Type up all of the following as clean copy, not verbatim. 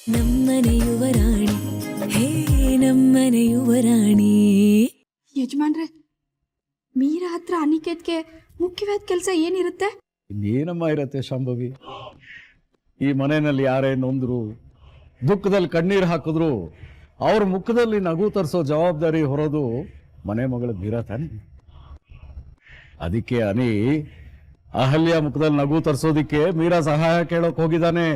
ನಮ್ಮನೆ ಯುವರಾಣಿ, ಹೇ ನಮ್ಮನೆ ಯುವರಾಣಿ. ಯಜಮಾನ್ರೆ, ಮೀರಾ ಹತ್ರ ಅನಿಕೇತ್ಗೆ ಮುಖ್ಯವಾದ ಕೆಲಸ ಏನಿರುತ್ತೆ? ಇನ್ನೇನಮ್ಮ ಇರತ್ತೆ ಶಾಂಭವಿ. ಈ ಮನೆಯಲ್ಲಿ ಯಾರೇ ನೊಂದ್ರು, ದುಃಖದಲ್ಲಿ ಕಣ್ಣೀರು ಹಾಕಿದ್ರು ಅವ್ರ ಮುಖದಲ್ಲಿ ನಗು ತರಿಸೋ ಜವಾಬ್ದಾರಿ ಹೊರೋದು ಮನೆ ಮಗಳ ಮೀರಾ ತಾನೆ. ಅದಕ್ಕೆ ಅನಿ ಅಹಲ್ಯ ಮುಖದಲ್ಲಿ ನಗು ತರಿಸೋದಿಕ್ಕೆ ಮೀರಾ ಸಹಾಯ ಕೇಳೋಕ್ ಹೋಗಿದ್ದಾನೆ.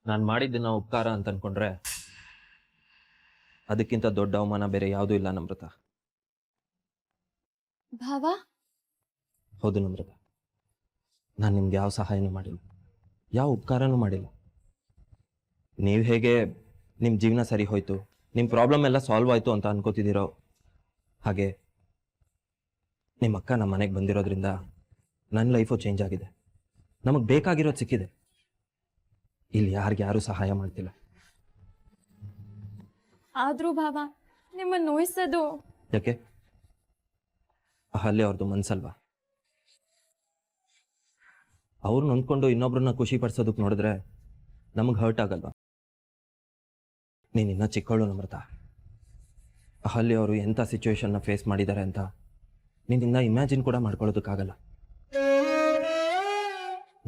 ನಾನು ಮಾಡಿದ್ದನ್ನ ಉಪಕಾರ ಅಂತ ಅನ್ಕೊಂಡ್ರೆ ಅದಕ್ಕಿಂತ ದೊಡ್ಡ ಅವಮಾನ ಬೇರೆ ಯಾವುದೂ ಇಲ್ಲ ನಮ್ರತ. ಭಾವ, ಹೌದು ನಮ್ರತ, ನಾನು ನಿಮ್ಗೆ ಯಾವ ಸಹಾಯನೂ ಮಾಡಿಲ್ಲ, ಯಾವ ಉಪಕಾರನೂ ಮಾಡಿಲ್ಲ. ನೀವು ಹೇಗೆ ನಿಮ್ಮ ಜೀವನ ಸರಿ ಹೋಯ್ತು, ನಿಮ್ಮ ಪ್ರಾಬ್ಲಮ್ ಎಲ್ಲ ಸಾಲ್ವ್ ಆಯಿತು ಅಂತ ಅನ್ಕೋತಿದ್ದೀರೋ ಹಾಗೆ ನಿಮ್ಮ ಅಕ್ಕ ನಮ್ಮ ಮನೆಗೆ ಬಂದಿರೋದ್ರಿಂದ ನನ್ನ ಲೈಫು ಚೇಂಜ್ ಆಗಿದೆ. ನಮಗೆ ಬೇಕಾಗಿರೋದು ಸಿಕ್ಕಿದೆ. ಇಲ್ಲಿ ಯಾರು ಸಹಾಯ ಮಾಡ್ತಿಲ್ಲ. ಆದ್ರೂ ಭಾವ, ನಿಮ್ಮನ್ನು ನೋಯಿಸೋದು ಯಾಕೆ? ಅಹಲ್ಯ ಅವ್ರದ್ದು ಮನ್ಸಲ್ವಾ? ಅವ್ರು ನೊಂದ್ಕೊಂಡು ಇನ್ನೊಬ್ರನ್ನ ಖುಷಿ ಪಡಿಸೋದಕ್ಕೆ ನೋಡಿದ್ರೆ ನಮಗೆ ಹರ್ಟ್ ಆಗಲ್ವಾ? ನೀನಿನ್ನ ಚಿಕ್ಕವಳು ನಮ್ರತ. ಅಹಲ್ಯ ಅವರು ಎಂಥ ಸಿಚುವೇಶನ್ನ ಫೇಸ್ ಮಾಡಿದ್ದಾರೆ ಅಂತ ನೀನಿನ್ನ ಇಮ್ಯಾಜಿನ್ ಕೂಡ ಮಾಡ್ಕೊಳ್ಳೋದಕ್ಕಾಗಲ್ಲ.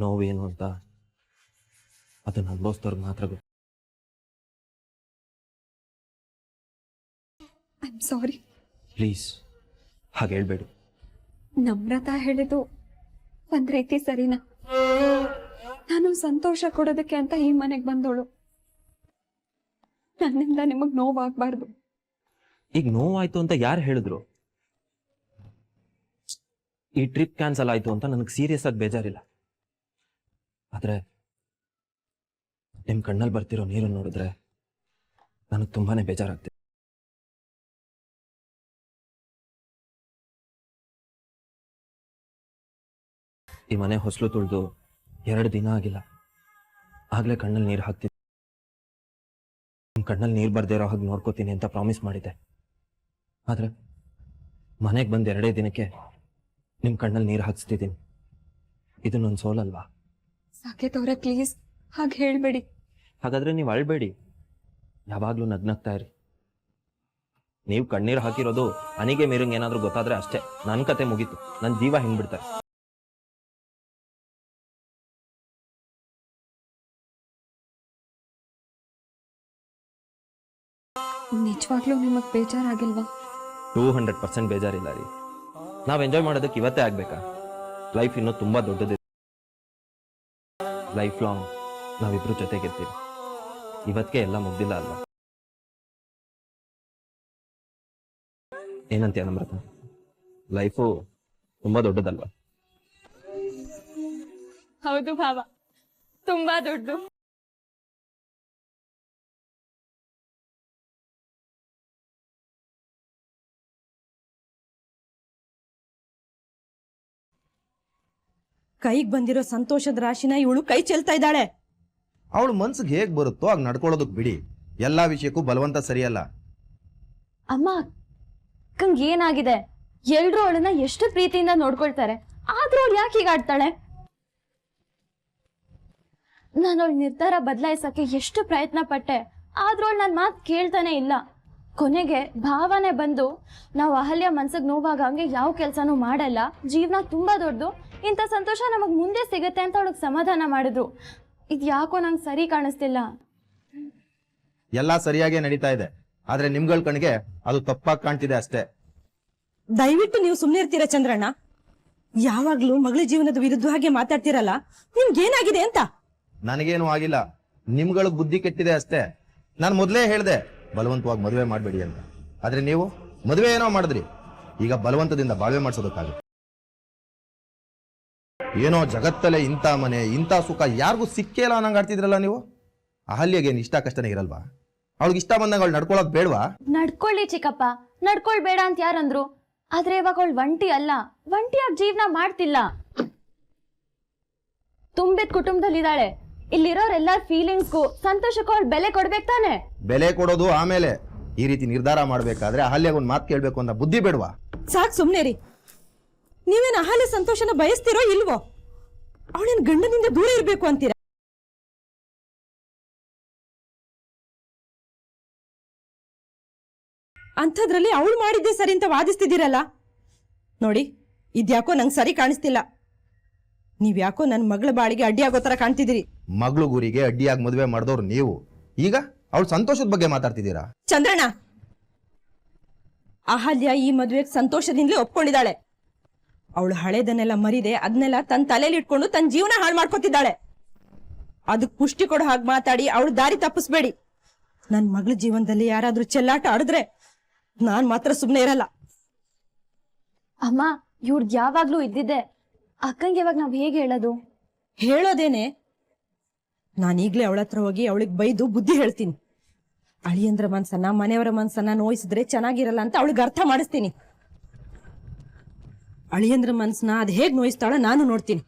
ನೋವೇನು ಅಂತ ಅದನ್ನು ಅನುಭವಿಸಿದವ್ರಿಗೆ ಮಾತ್ರ ಗೊತ್ತು. I am sorry. ಪ್ಲೀಸ್ ಹಾಗೆ ಹೇಳ್ಬೇಡಿ. ನಮ್ರತ ಹೇಳಿದ್ದು ಒಂದ್ ರೀತಿ ಸರಿನಾ? ನಾನು ಸಂತೋಷ ಕೊಡೋದಕ್ಕೆ ಅಂತ ಈ ಮನೆಗೆ ಬಂದೋಳು. ನನ್ನಿಂದ ನಿಮಗ್ ನೋವಾಗಬಾರ್ದು. ಈಗ ನೋವಾಯ್ತು ಅಂತ ಯಾರು ಹೇಳಿದ್ರು? ಈ ಟ್ರಿಪ್ ಕ್ಯಾನ್ಸಲ್ ಆಯ್ತು ಅಂತ ನನಗೆ ಸೀರಿಯಸ್ ಆಗಿ ಬೇಜಾರಿಲ್ಲ. ಆದ್ರೆ ನಿಮ್ ಕಣ್ಣಲ್ಲಿ ಬರ್ತಿರೋ ನೀರು ನೋಡಿದ್ರೆ ನನಗೆ ತುಂಬಾನೇ ಬೇಜಾರಾಗ್ತಿದೆ. ಈ ಮನೆ ಹೊಸಲು ತುಳಿದು 2 ದಿನ ಆಗಿಲ್ಲ, ಆಗ್ಲೇ ಕಣ್ಣಲ್ಲಿ ನೀರು ಹಾಕ್ತಿದ್ದೆ. ನಿಮ್ ಕಣ್ಣಲ್ಲಿ ನೀರು ಬರ್ದೇ ಇರೋ ಹಾಗೆ ನೋಡ್ಕೋತೀನಿ ಅಂತ ಪ್ರಾಮಿಸ್ ಮಾಡಿದ್ದೆ. ಆದ್ರೆ ಮನೆಗೆ ಬಂದು 2 ದಿನಕ್ಕೆ ನಿಮ್ ಕಣ್ಣಲ್ಲಿ ನೀರು ಹಾಕ್ಸ್ತಿದ್ದೀನಿ. ಇದು ನನ್ನ ಸೋಲಲ್ವಾ? ಸಾಕೇತ್ ಅವ್ರೆ, ಪ್ಲೀಸ್ ಹಾಗೆ ಹೇಳ್ಬೇಡಿ. ಹಾಗಾದ್ರೆ ನೀವು ಅಳ್ಬೇಡಿ, ಯಾವಾಗ್ಲೂ ನಗ್ನಗ್ತಾ ಇರಿ. ನೀವು ಕಣ್ಣೀರು ಹಾಕಿರೋದು ಅನಿಗೆ ಮೀರಂಗ್ ಏನಾದ್ರೂ ಗೊತ್ತಾದ್ರೆ ಅಷ್ಟೇ ನನ್ನ ಕತೆ ಮುಗೀತು, ನನ್ನ ಜೀವ ಹಿಂಡ್ಬಿಡ್ತಾರೆ. ನಿಜವಾಗ್ಲೂ ನಿಮಗ್ ಬೇಜಾರಾಗಿಲ್ವಾ? 200% ಬೇಜಾರಿಲ್ಲ ರೀ. ನಾವು ಎಂಜಾಯ್ ಮಾಡೋದಕ್ಕೆ ಇವತ್ತೇ ಆಗ್ಬೇಕಾ? ಲೈಫ್ ಇನ್ನೂ ತುಂಬಾ ದೊಡ್ಡದಿದೆ. ಲೈಫ್ ಲಾಂಗ್ ನಾವಿಬ್ರು ಜೊತೆಗಿರ್ತೀವಿ. ಇವತ್ತಿಗೆ ಎಲ್ಲ ಮುಗ್ದಿಲ್ಲ ಅಲ್ವಾ? ಏನಂತೀಯ ನಮ್ರತ? ಲೈಫು ತುಂಬಾ ದೊಡ್ಡದಲ್ವಾ? ಹೌದು ಭಾವ, ತುಂಬಾ ದೊಡ್ಡದು. ಕೈಗೆ ಬಂದಿರೋ ಸಂತೋಷದ ರಾಶಿನ ಇವಳು ಕೈ ಚೆಲ್ತಾ ಇದ್ದಾಳೆ. ಅವಳು ಮನ್ಸಿಗೆ ಹೇಗ್ ಬರುತ್ತೋ ಆಗ ನಡ್ಕೊಳ್ಳೋದಕ್ ಬಿಡಿ. ಎಲ್ಲಾ ವಿಷಯಕ್ಕೂ ಬಲವಂತ ಸರಿಯಲ್ಲ. ಅಮ್ಮ, ಅಕ್ಕಂಗ್ ಏನಾಗಿದೆ? ಎಲ್ರು ಅವಳನ್ನ ಎಷ್ಟು ಪ್ರೀತಿಯಿಂದ ನೋಡ್ಕೊಳ್ತಾರೆ, ಆದ್ರೂ ಅವಳು ಯಾಕೆ ಹೀಗಾಡ್ತಾಳೆ? ನಾನು ಅವಳ ನಿರ್ಧಾರ ಬದಲಾಯಿಸಕ್ಕೆ ಎಷ್ಟು ಪ್ರಯತ್ನ ಪಟ್ಟೆ, ಆದ್ರೂ ಅವಳು ನನ್ನ ಮಾತು ಕೇಳ್ತಾನೆ ಇಲ್ಲ. ಕೊನೆಗೆ ಭಾವನೆ ಬಂದು, ನಾವು ಅಹಲ್ಯ ಮನ್ಸಿಗೆ ನೋವಾಗ ಹಂಗೆ ಯಾವ ಕೆಲಸನೂ ಮಾಡಲ್ಲ, ಜೀವನ ತುಂಬಾ ದೊಡ್ಡದು, ಇಂಥ ಸಂತೋಷ ನಮಗ್ ಮುಂದೆ ಸಿಗುತ್ತೆ ಅಂತ ಅವಳಿಗೆ ಸಮಾಧಾನ ಮಾಡಿದ್ರು. ಇದು ಯಾಕೋ ನಂಗೆ ಸರಿ ಕಾಣಿಸ್ತಿಲ್ಲ. ಎಲ್ಲಾ ಸರಿಯಾಗೇ ನಡೀತಾ ಇದೆ, ಆದ್ರೆ ನಿಮ್ಗಳ ಕಣ್ಣಿಗೆ ಅದು ತಪ್ಪಾಗಿ ಕಾಣ್ತಿದೆ ಅಷ್ಟೇ. ದಯವಿಟ್ಟು ನೀವು ಸುಮ್ನೆ ಇರ್ತೀರಾ ಚಂದ್ರಣ್ಣ? ಯಾವಾಗ್ಲೂ ಮಗಳ ಜೀವನದ ವಿರುದ್ಧವಾಗಿ ಮಾತಾಡ್ತಿರಲ್ಲ, ನಿಮ್ಗೇನಾಗಿದೆ ಅಂತ? ನನಗೇನು ಆಗಿಲ್ಲ, ನಿಮ್ಗಳಿಗೆ ಬುದ್ಧಿ ಕೆಟ್ಟಿದೆ ಅಷ್ಟೇ. ನಾನು ಮೊದಲೇ ಹೇಳ್ದೆ ಬಲವಂತವಾಗಿ ಮದುವೆ ಮಾಡಬೇಡಿ ಅಂತ. ಆದ್ರೆ ನೀವು ಮದುವೆ ಏನೋ ಮಾಡಿದ್ರಿ, ಈಗ ಬಲವಂತದಿಂದ ಬಾಳ್ವೆ ಮಾಡಿಸೋದಕ್ಕಾಗುತ್ತೆ. ಏನೋ ಜಗತ್ತಲ್ಲೇ ಇಂಥ ಮನೆ ಇಂಥ ಸುಖ ಯಾರಿಗೂ ಸಿಕ್ಕೇ ಇಲ್ಲ ಅನ್ನಂಗ್ ಆಡ್ತಿದ್ರಲ್ಲ ನೀವು. ಅಹಲ್ಯಗೇನು ಇಷ್ಟ ಕಷ್ಟನೇ ಇರಲ್ವಾ? ಅವಳಿಗೆ ಇಷ್ಟ ಬಂದಾಗ ಅವಳು ನಡ್ಕೊಳಕ್ ಬೇಡವಾ? ನಡ್ಕೊಳ್ಳಿ ಚಿಕ್ಕಪ್ಪ, ನಡ್ಕೊಳ್ಬೇಡ ಅಂತ ಯಾರಂದ್ರು? ಆದ್ರೆ ಇವಾಗ ಅವಳು ಒಂಟಿ ಅಲ್ಲ, ಒಂಟಿಯಾಗಿ ಜೀವನ ಮಾಡ್ತಿಲ್ಲ. ತುಂಬಿದ ಕುಟುಂಬದಲ್ಲಿದ್ದಾಳೆ. ಇಲ್ಲಿರೋರೆಲ್ಲರ ಫೀಲಿಂಗ್ಸ್ಗೂ ಸಂತೋಷಕ್ಕೂ ಅವಳು ಬೆಲೆ ಕೊಡ್ಬೇಕು ತಾನೆ? ಬೆಲೆ ಕೊಡೋದು ಆಮೇಲೆ. ಈ ರೀತಿ ನಿರ್ಧಾರ ಮಾಡ್ಬೇಕಾದ್ರೆ ಅಹಲ್ಯಾಗ ಒಂದ್ ಮಾತು ಕೇಳ್ಬೇಕು ಅಂತ ಬುದ್ಧಿ ಬೇಡವಾ? ಸಾಕ್ ಸುಮ್ನೆ ರೀ. ನೀವೇನು ಅಹಲ್ಯ ಸಂತೋಷನ ಬಯಸ್ತಿರೋ ಇಲ್ವೋ? ಅವಳೇನ್ ಗಂಡನಿಂದ ದೂರ ಇರ್ಬೇಕು ಅಂತೀರಾ? ಅಂಥದ್ರಲ್ಲಿ ಅವಳು ಮಾಡಿದ್ದೆ ಸರಿ ಅಂತ ವಾದಿಸ್ತಿದ್ದೀರಲ್ಲ. ನೋಡಿ, ಇದ್ಯಾಕೋ ನಂಗೆ ಸರಿ ಕಾಣಿಸ್ತಿಲ್ಲ. ನೀವ್ಯಾಕೋ ನನ್ನ ಮಗಳ ಬಾಳಿಗೆ ಅಡ್ಡಿಯಾಗೋ ತರ ಕಾಣ್ತಿದ್ದೀರಿ. ಮಗಳು ಗುರಿಗೆ ಅಡ್ಡಿಯಾಗಿ ಮದುವೆ ಮಾಡಿದವ್ರು ನೀವು, ಈಗ ಅವಳು ಸಂತೋಷದ ಬಗ್ಗೆ ಮಾತಾಡ್ತಿದ್ದೀರಾ? ಚಂದ್ರಣ್ಣ, ಅಹಲ್ಯ ಈ ಮದುವೆಗೆ ಸಂತೋಷದಿಂದಲೇ ಒಪ್ಕೊಂಡಿದ್ದಾಳೆ. ಅವಳು ಹಳೇದನ್ನೆಲ್ಲ ಮರಿದೆ ಅದನ್ನೆಲ್ಲ ತನ್ನ ತಲೆಯಲ್ಲಿ ಇಟ್ಕೊಂಡು ತನ್ನ ಜೀವನ ಹಾಳು ಮಾಡ್ಕೊತಿದ್ದಾಳೆ. ಅದಕ್ಕೆ ಪುಷ್ಟಿ ಕೊಡೋ ಹಾಗೆ ಮಾತಾಡಿ ಅವಳು ದಾರಿ ತಪ್ಪಿಸ್ಬೇಡಿ. ನನ್ನ ಮಗಳ ಜೀವನದಲ್ಲಿ ಯಾರಾದ್ರೂ ಚೆಲ್ಲಾಟ ಆಡಿದ್ರೆ ನಾನ್ ಮಾತ್ರ ಸುಮ್ಮನೆ ಇರಲ್ಲ. ಅಮ್ಮ, ಇವ್ರದ್ ಯಾವಾಗ್ಲೂ ಇದ್ದಿದ್ದೆ. ಅಕ್ಕಂಗೆ ಇವಾಗ ನಾವ್ ಹೇಗೆ ಹೇಳೋದು? ಹೇಳೋದೇನೆ, ನಾನೀಗ್ಲೇ ಅವಳ ಹತ್ರ ಹೋಗಿ ಅವಳಿಗೆ ಬೈದು ಬುದ್ಧಿ ಹೇಳ್ತೀನಿ. ಅಳಿಯಂದ್ರ ಮನ್ಸನ್ನ ಮನೆಯವರ ಮನ್ಸನ್ನ ನೋಯಿಸಿದ್ರೆ ಚೆನ್ನಾಗಿರಲ್ಲ ಅಂತ ಅವಳಿಗೆ ಅರ್ಥ ಮಾಡಿಸ್ತೀನಿ. ಅಳಿಯಂದ್ರ ಮನ್ಸನ್ನ ಅದ್ ಹೇಗ್ ನೋಯಿಸ್ತಾಳ ನಾನು ನೋಡ್ತೀನಿ.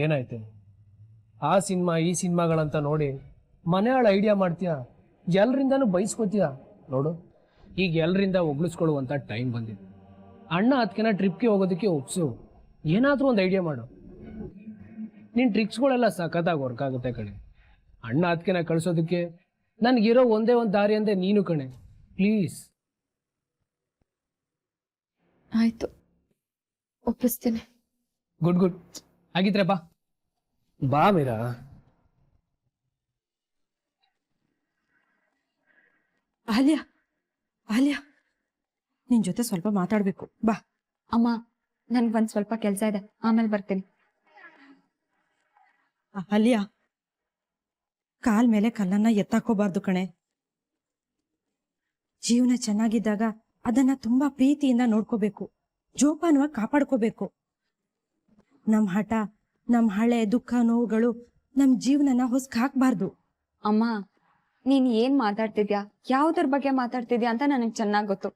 ಏನಾಯ್ತು? ಆ ಸಿನಿಮಾ ಈ ಸಿನಿಮಾಗಳಂತ ನೋಡಿ ಮನೆಯಾಳ ಐಡಿಯಾ ಮಾಡ್ತೀಯ, ಎಲ್ರಿಂದಾನು ಬೈಸ್ಕೋತೀಯ. ನೋಡು, ಈಗ ಎಲ್ರಿಂದ ಒಗ್ಳಿಸ್ಕೊಳ್ಳುವಂಥ ಟೈಮ್ ಬಂದಿದೆ. ಅಣ್ಣ ಅದಕ್ಕೆನ ಟ್ರಿಪ್ಗೆ ಹೋಗೋದಕ್ಕೆ ಒಪ್ಸು. ಏನಾದರೂ ಒಂದು ಐಡಿಯಾ ಮಾಡು. ನಿನ್ನ ಟ್ರಿಕ್ಸ್ಗಳೆಲ್ಲ ಸಖತ್ತಾಗಿ ವರ್ಕ್ ಆಗುತ್ತೆ ಕಣೆ. ಅಣ್ಣ ಅದಕ್ಕೆನ ಕಳಿಸೋದಕ್ಕೆ ನನಗಿರೋ ಒಂದೇ ಒಂದು ದಾರಿ ಅಂದೆ ನೀನು ಕಣೆ. ಪ್ಲೀಸ್. ಆಯ್ತು, ಒಪ್ಪಿಸ್ತೀನಿ. Good good. ಆಗಿದ್ರೆ ಬಾ ಬಾ ಮೀರಾ. ಅಹಲ್ಯ, ಅಹಲ್ಯ, ನಿನ್ ಜೊತೆ ಸ್ವಲ್ಪ ಮಾತಾಡ್ಬೇಕು, ಬಾ. ಅಮ್ಮ, ನನ್ಗೊಂದ್ ಸ್ವಲ್ಪ ಕೆಲ್ಸ ಇದೆ, ಆಮೇಲೆ ಬರ್ತೀನಿ. ಅಹಲ್ಯ, ಕಾಲ್ ಮೇಲೆ ಕಲ್ಲನ್ನ ಎತ್ತಾಕೋಬಾರ್ದು ಕಣೆ. ಜೀವನ ಚೆನ್ನಾಗಿದ್ದಾಗ ಅದನ್ನ ತುಂಬಾ ಪ್ರೀತಿಯಿಂದ ನೋಡ್ಕೋಬೇಕು, ಜೋಪಾನವಾಗಿ ಕಾಪಾಡ್ಕೋಬೇಕು. ನಮ್ ಹಠ, ನಮ್ ಹಳೆ ದುಃಖ ನೋವುಗಳು ನಮ್ ಜೀವನನ ಹೊಸ್ಕ್ ಹಾಕ್ಬಾರ್ದು. ಅಮ್ಮ, ನೀನ್ ಏನ್ ಮಾತಾಡ್ತಿದ್ಯಾ, ಯಾವ್ದ್ರ ಬಗ್ಗೆ ಮಾತಾಡ್ತಿದ್ಯಾ ಅಂತ ನನಗ್ ಚೆನ್ನಾಗ್ ಗೊತ್ತು.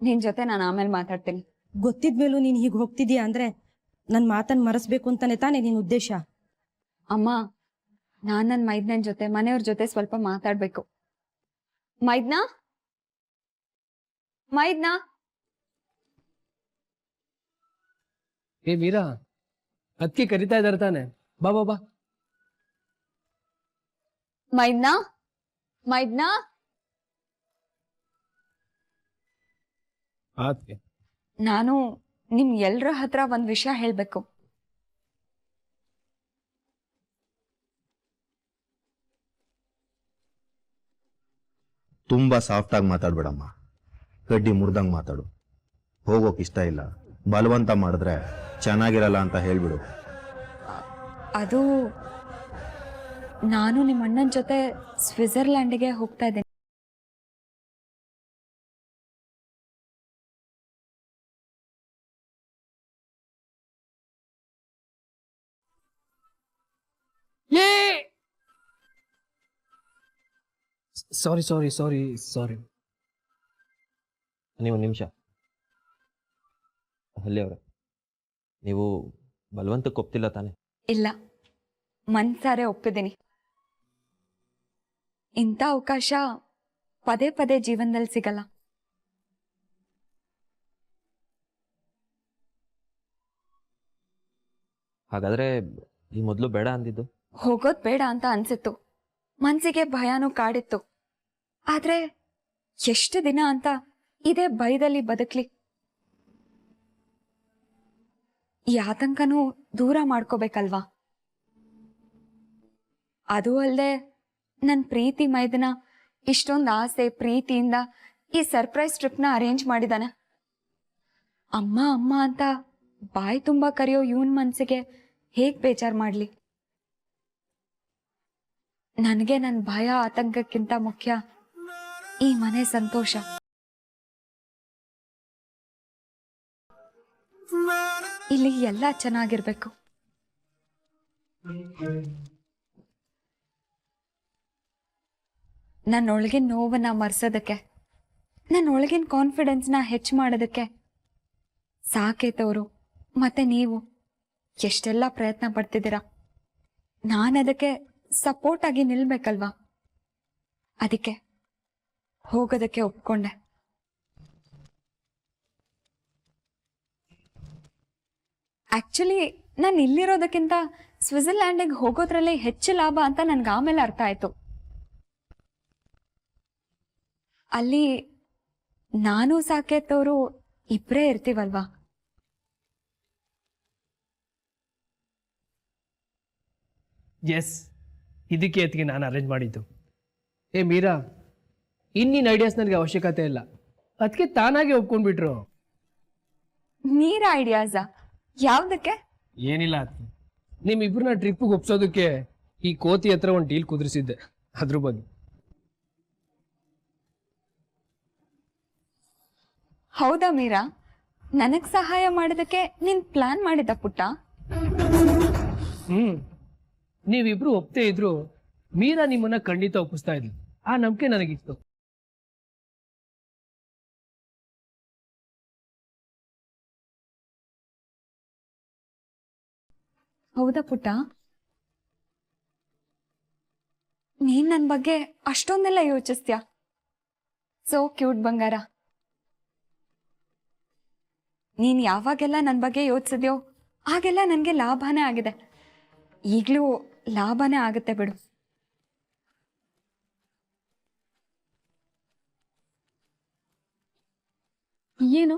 ನಿನ್ ಜೊತೆ ನಾನು ಆಮೇಲೆ ಮಾತಾಡ್ತೀನಿ. ಗೊತ್ತಿದ್ಮೇಲೂ ನೀನ್ ಹೀಗ್ ಹೋಗ್ತಿದ್ಯಾ ಅಂದ್ರೆ ನನ್ ಮಾತನ್ ಮರೆಸ್ಬೇಕು ಅಂತಾನೆ ತಾನೇ ನಿನ್ ಉದ್ದೇಶ? ಅಮ್ಮ, ನಾನ್ ನನ್ ಮೈದ್ನನ್ ಜೊತೆ ಮನೆಯವ್ರ ಜೊತೆ ಸ್ವಲ್ಪ ಮಾತಾಡ್ಬೇಕು. ಮೈದ್ನಾ, ಮೈದ್ನಾ. ಏ ಮೀರಾ, ಅದಕ್ಕೆ ಕರಿತಾ ಇದ್ದಾರೆ ತಾನೆ, ಬಾ ಬಾ ಬಾ. ಮೈದ್ನಾ, ಮೈದ್ನಾ. ಆತ್ಗೆ ನಾನು ನಿಮ್ ಎಲ್ರ ಹತ್ರ ಒಂದ್ ವಿಷಯ ಹೇಳ್ಬೇಕು. ತುಂಬಾ ಸಾಫ್ಟ್ ಆಗಿ ಮಾತಾಡ್ಬೇಡಮ್ಮ, ಕಡ್ಡಿ ಮುರ್ದಂಗ್ ಮಾತಾಡು. ಹೋಗೋಕ್ ಇಷ್ಟ ಇಲ್ಲ, ಬಲವಂತ ಮಾಡಿದ್ರೆ ಚೆನ್ನಾಗಿರಲ್ಲ ಅಂತ ಹೇಳ್ಬಿಡು. ಅದು, ನಾನು ನಿಮ್ಮ ಅಣ್ಣನ ಜೊತೆ ಸ್ವಿಟ್ಜರ್ಲ್ಯಾಂಡಿಗೆ ಹೋಗ್ತಾ ಇದ್ದೀನಿ. ಸಾರಿ ಸಾರಿ ಸಾರಿ ಸಾರಿ. ನೀವು ನಿಮಿಷ. ಅಲ್ಲಿ ಅವ್ರೆ, ನೀವು ಬಲವಂತಕ್ಕೆ ಒಪ್ತಿಲ್ಲ ತಾನೆ? ಇಲ್ಲ, ಮನ್ಸಾರೆ ಒಪ್ಪಿದ್ದೀನಿ. ಇಂಥ ಅವಕಾಶ ಪದೇ ಪದೇ ಜೀವನದಲ್ಲಿ ಸಿಗಲ್ಲ. ಹಾಗಾದ್ರೆ ಈ ಮೊದಲು ಬೇಡ ಅಂದಿದ್ದು? ಹೋಗೋದ್ ಬೇಡ ಅಂತ ಅನ್ಸಿತ್ತು, ಮನ್ಸಿಗೆ ಭಯನೂ ಕಾಡಿತ್ತು. ಆದ್ರೆ ಎಷ್ಟು ದಿನ ಅಂತ ಇದೇ ಭಯದಲ್ಲಿ ಬದುಕ್ಲಿ? ಈ ಆತಂಕನೂ ದೂರ ಮಾಡ್ಕೋಬೇಕಲ್ವಾ? ಅದು ಅಲ್ಲದೆ ನನ್ನ ಪ್ರೀತಿ ಮೈದನ ಇಷ್ಟೊಂದು ಆಸೆ ಪ್ರೀತಿಯಿಂದ ಈ ಸರ್ಪ್ರೈಸ್ ಟ್ರಿಪ್ನ ಅರೇಂಜ್ ಮಾಡಿದಾನೆ. ಅಮ್ಮ ಅಮ್ಮ ಅಂತ ಬಾಯಿ ತುಂಬ ಕರೆಯೋ ಇವನ್ ಮನ್ಸಿಗೆ ಹೇಗ್ ಬೇಜಾರು ಮಾಡ್ಲಿ? ನನಗೆ ನನ್ನ ಭಯ ಆತಂಕಕ್ಕಿಂತ ಮುಖ್ಯ ಈ ಮನೆ ಸಂತೋಷ. ಇಲ್ಲಿ ಎಲ್ಲ ಚೆನ್ನಾಗಿರ್ಬೇಕು. ನನ್ನೊಳಗಿನ ನೋವನ್ನ ಮರ್ಸೋದಕ್ಕೆ, ನನ್ನೊಳಗಿನ ಕಾನ್ಫಿಡೆನ್ಸ್ನ ಹೆಚ್ಚು ಮಾಡೋದಕ್ಕೆ ಸಾಕೇತವರು ಮತ್ತೆ ನೀವು ಎಷ್ಟೆಲ್ಲ ಪ್ರಯತ್ನ ಪಡ್ತಿದ್ದೀರಾ. ನಾನು ಅದಕ್ಕೆ ಸಪೋರ್ಟ್ ಆಗಿ ನಿಲ್ಬೇಕಲ್ವಾ? ಅದಕ್ಕೆ ಹೋಗೋದಕ್ಕೆ ಒಪ್ಕೊಂಡೆ. ಆಕ್ಚುಲಿ ನಾನು ಇಲ್ಲಿರೋದಕ್ಕಿಂತ ಸ್ವಿಟ್ಜರ್ಲ್ಯಾಂಡಿಗೆ ಹೋಗೋದ್ರಲ್ಲೇ ಹೆಚ್ಚು ಲಾಭ ಅಂತ ನನ್ಗೆ ಆಮೇಲೆ ಅರ್ಥ ಆಯ್ತು. ಅಲ್ಲಿ ನಾನು ಸಾಕೇತವರು ಇಬ್ಬರೇ ಇರ್ತೀವಲ್ವಾ. ಎಸ್, ಇದಕ್ಕೆ ಎತ್ತಿಗೆ ನಾನು ಅರೇಂಜ್ ಮಾಡಿದ್ದು. ಏ ಮೀರಾ, ಇನ್ನಿನ ಐಡಿಯಾಸ್ ನನಗೆ ಅವಶ್ಯಕತೆ ಇಲ್ಲ, ಅದಕ್ಕೆ ತಾನಾಗೆ ಒಪ್ಕೊಂಡ್ಬಿಟ್ರು. ನೀರ ಐಡಿಯಾಸಾ? ಯಾವ್ದಕ್ಕೆ? ಏನಿಲ್ಲ, ನಿಮ್ಮಿಬ್ಬರನ್ನ ಟ್ರಿಪ್ಪಿಗೆ ಒಪ್ಸೋದಕ್ಕೆ ಈ ಕೋತಿ ಹತ್ರ ಒಂದು ಡೀಲ್ ಕುದುರಿಸಿದ್ದೆ, ಅದ್ರ ಬಗ್ಗೆ. ಹೌದಾ ಮೀರಾ? ನನಗ್ ಸಹಾಯ ಮಾಡೋದಕ್ಕೆ ನೀನ್ ಪ್ಲಾನ್ ಮಾಡಿದ ಪುಟ್ಟ? ನೀವಿಬ್ರು ಒಪ್ತೇ ಇದ್ರು ಮೀರಾ ನಿಮ್ಮನ್ನ ಖಂಡಿತ ಒಪ್ಪಿಸ್ತಾ ಇದ್ಲು. ಆ ನಂಬಿಕೆ ನನಗಿತ್ತು. ಹೌದಾ ಪುಟ್ಟ? ನೀನ್ ನನ್ ಬಗ್ಗೆ ಅಷ್ಟೊಂದೆಲ್ಲ ಯೋಚಿಸ್ತ್ಯಾ? ಸೋ ಕ್ಯೂಟ್ ಬಂಗಾರ. ನೀನ್ ಯಾವಾಗೆಲ್ಲ ನನ್ ಬಗ್ಗೆ ಯೋಚಿಸಿದ್ಯೋ ಆಗೆಲ್ಲ ನನ್ಗೆ ಲಾಭನೇ ಆಗಿದೆ. ಈಗ್ಲೂ ಲಾಭನೇ ಆಗುತ್ತೆ ಬಿಡು. ಏನು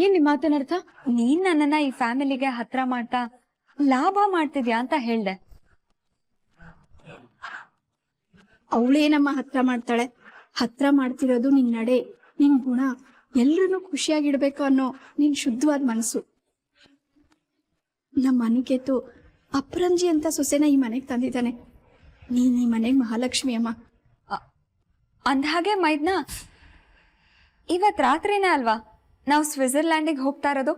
ಏನ್ ನಿಮ್ಮ ಮಾತನಾಡ್ತಾ? ನೀನ್ ನನ್ನನ್ನ ಈ ಫ್ಯಾಮಿಲಿಗೆ ಹತ್ರ ಮಾಡ್ತಾ ಲಾಭ ಮಾಡ್ತಿದ್ಯಾ ಅಂತ ಹೇಳ್ದೆ. ಅವಳೇನಮ್ಮ ಹತ್ರ ಮಾಡ್ತಾಳೆ? ಹತ್ರ ಮಾಡ್ತಿರೋದು ನಿನ್ ನಡೆ, ನಿನ್ ಗುಣ, ಎಲ್ರನ್ನೂ ಖುಷಿಯಾಗಿಡ್ಬೇಕು ಅನ್ನೋ ನಿನ್ ಶುದ್ಧವಾದ ಮನಸ್ಸು. ನಮ್ಮ ಅನಿಕೇತು ಅಪರಂಜಿ ಅಂತ ಸೊಸೆನ ಈ ಮನೆಗೆ ತಂದಿದ್ದಾನೆ. ನೀನ್ ಈ ಮನೆಗೆ ಮಹಾಲಕ್ಷ್ಮಿ ಅಮ್ಮ. ಅಂದ್ಹಾಗೆ ಮೈದ್ನ, ಇವತ್ ರಾತ್ರಿನೇ ಅಲ್ವಾ ನಾವು ಸ್ವಿಟ್ಜರ್ಲ್ಯಾಂಡಿಗೆ ಹೋಗ್ತಾ ಇರೋದು?